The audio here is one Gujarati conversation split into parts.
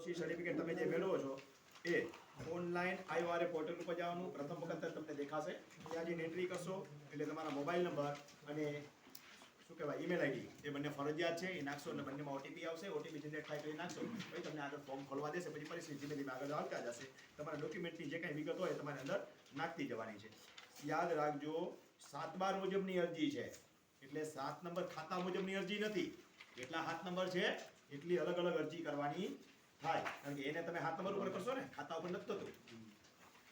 કૃષિ સર્ટિફિકેટ તમે જે મેળવો છો એ ઓનલાઈન IORA પોર્ટલ ઉપર જવાનું, પ્રથમ વખત તમને દેખાશે, ત્યાં જઈને એન્ટ્રી કરશો એટલે તમારા મોબાઈલ નંબર અને શું કહેવાય ઈમેલ આઈડી એ બંને ફરજિયાત છે, એ નાખશો એટલે બંનેમાં ઓટીપી આવશે, ઓટીપી જનરેટ થાય તો એ નાખશો, પછી તમને આગળ ફોર્મ ખોલવા દેશે, પછી પરિસ્થિતિ ધીમે ધીમે આગળ આવતા જશે, તમારા ડોક્યુમેન્ટની જે કાંઈ વિગત હોય તમારે અંદર નાખતી જવાની છે. યાદ રાખજો 7/12 મુજબની અરજી છે એટલે 7 નંબર ખાતા મુજબની અરજી નથી, જેટલા 7 નંબર છે એટલી અલગ અલગ અરજી કરવાની થાય, કારણ કે એને તમે 7 નંબર ઉપર કરશો ને, ખાતા ઉપર નથી થતું,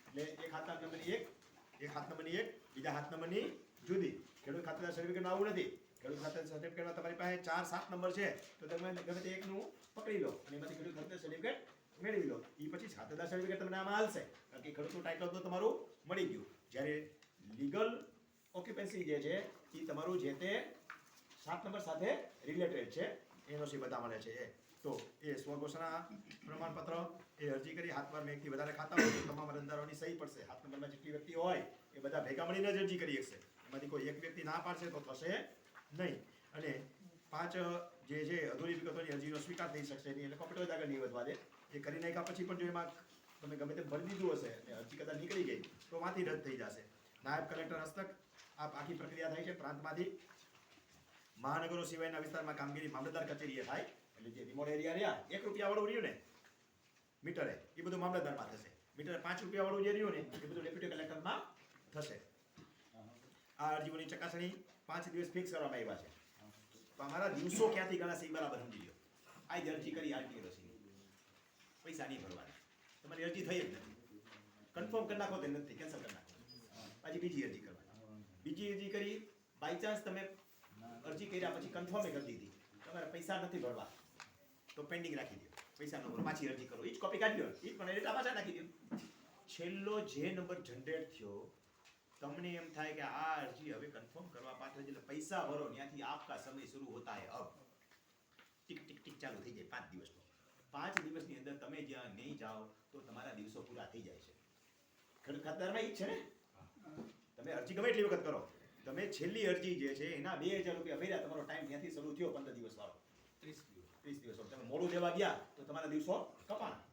એટલે એક ખાતા નંબરની એક ખાતા નંબરની એક, બીજા ખાતા નંબરની જુદી. ખેડૂત ખાતેદાર સર્ટિફિકેટમાં આવું નથી. ખેડૂત ખાતેદાર સર્ટિફિકેટમાં તમારી પાસે 4-7 નંબર છે તો તમે ગમે તે એકનું પકડી લો અને એમાંથી ખેડૂત ખાતેદાર સર્ટિફિકેટ મેળવી લો. એ પછી ખાતેદાર સર્ટિફિકેટ તમને આમાં હાલશે, કારણ કે ખેડૂતનું ટાઇટલ તો તમારું મળી ગયું. જ્યારે લીગલ ઓક્યુપન્સી જે છે એ તમારું જે તે 7 નંબર સાથે રિલેટેડ છે, એનઓસી બધા મળે છે. તો એ સ્વઘોષણા પ્રમાણપત્ર એ અરજી કરી 7 વાર એકથી વધારે ખાતા હોય તો તમામ અરજદારોની સહી પડશે. 7 નંબરમાં જેટલી વ્યક્તિ હોય એ બધા ભેગા મળીને જ અરજી કરી શકશે. એમાંથી કોઈ એક વ્યક્તિ ના પાડશે તો થશે નહીં. અને 5 જે છે અધૂરી વિગતોની અરજીનો સ્વીકાર થઈ શકશે નહીં, એટલે કોમ્પ્યુટર આગળ નહીં વધવા દે. એ કરી નાખ્યા પછી પણ જો એમાં તમે ગમે તે ભરી દીધું હશે અને અરજી કદાચ નીકળી ગઈ તો માંથી રદ થઈ જશે. નાયબ કલેક્ટર હસ્તક આ આખી પ્રક્રિયા થાય છે પ્રાંતમાંથી. મહાનગરો સિવાયના વિસ્તારમાં કામગીરી મામલતદાર કચેરીએ થાય, એટલે જે રિમોટ એરિયા રહ્યા 1 રૂપિયા વાળું રહ્યું ને મીટરે, એ બધું મામલતદારમાં થશે. મીટરે 5 રૂપિયા વાળું જે રહ્યું ને એ બધું ડેપ્યુટી કલેક્ટરમાં થશે. આ અરજીઓની ચકાસણી 5 દિવસ ફિક્સ કરવામાં આવ્યા છે. તો અમારા દિવસો ક્યાંથી ગણાશે એ બરાબર સમજી લો. આ જ અરજી કરી આરટીઓ રસીની, પૈસા નહીં ભરવાના, તમારી અરજી થઈ જ નથી, કન્ફર્મ કરી નાખો તે નથી, કેન્સલ કરી નાખો, પછી બીજી અરજી કરવાની. બીજી અરજી કરી બાય ચાન્સ તમે અરજી કર્યા પછી કન્ફર્મ કરી દીધી, તમારે પૈસા નથી ભરવા તો પેન્ડિંગ રાખી દો, પૈસા ન ભરો, પાછી અરજી કરો, એ જ કોપી કાઢી લો, એ જ પણ ડેટા પાછા નાખી દો. છેલ્લો જે નંબર જનરેટ થયો તમને એમ થાય કે આ અરજી હવે કન્ફર્મ કરવા પાત્ર એટલે પૈસા ભરો, ત્યાંથી આપકા સમય શરૂ હોતા હે. અબ ટીક ટીક ટીક ચાલુ થઈ જાય 5 દિવસનો. 5 દિવસની અંદર તમે જ્યાં નહીં જાઓ તો તમારા દિવસો પૂરા થઈ જાય છે. ખેડૂત ખાતેદારમાં એ જ છે ને, તમે અરજી ગમે એટલી વખત કરો, તમે છેલ્લી અરજી જે છે એના 2000 રૂપિયા ભર્યા, તમારો ટાઈમ ત્યાંથી શરૂ થયો 15 દિવસ વાળો, 30 દિવસ તમે મોડું દેવા ગયા તો તમારા દિવસો કપાણા.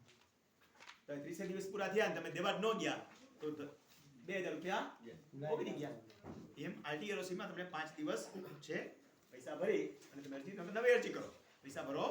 તમે 30 દિવસ પૂરા થયા ને તમે દેવા જ ન ગયા તો 2000 રૂપિયા ઓગળી ગયા. એમ આરટીઆરસીમાં તમને 5 દિવસ છે, પૈસા ભરી અને તમે નવી અરજી કરો, પૈસા ભરો